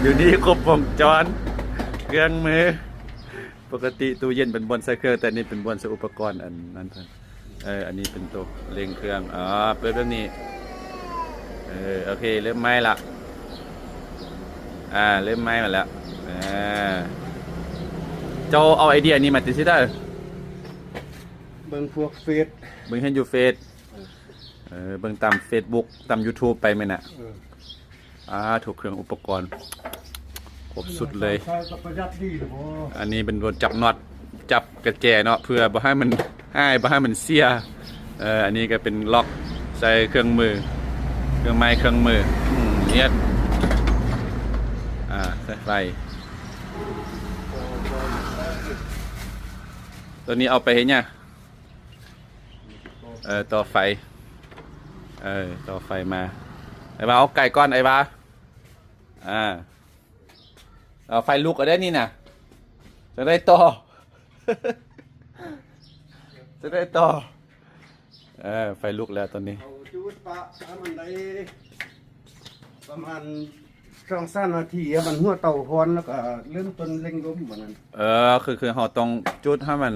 อยู่นี่ครบวงจรเครื่องมือปกติตู้เย็นเป็นบนใส่เครื่องแต่นี่เป็นบนใส่อุปกรณ์อันนั้นเพิ่นอันนี้เป็นตัวเร่งเครื่องเปิดแบบนี้โอเคเริ่มไหม้ละเริ่มไหม้มาแล้วเจ้าเอาไอเดียนี้มาติดซิได้เบิ่งพวกเฟซเบิ่งเห็นอยู่เฟซเบิ่งตาม Facebook ตาม YouTube ไปไหมน่ะถูกเครื่องอุปกรณ์ครบสุดเลยอันนี้เป็นตัวจับน็อตจับกระแจเนาะเพื่อบ่ให้มันบ่ให้มันเสียอันนี้ก็เป็นล็อกใส่เครื่องมือเครื่องไม้เครื่องมือเนี่ยใส่ไฟตัวนี้เอาไปเห็นเนี่ยต่อไฟต่อไฟมาไอ้บ้าเอาไก่ก้อนไอ้บ้าเอาไฟลุกก็ได้นี่นะจะได้ต่อ จะได้ต่อไฟลุกแล้วตอนนี้จุดปะมันได้ประมาณ2-3 นาทีมันหัวเตาฮ้อนแล้วก็เริ่มต้นเร่งลมเหมือนนั้นคือเราต้องจุดให้มัน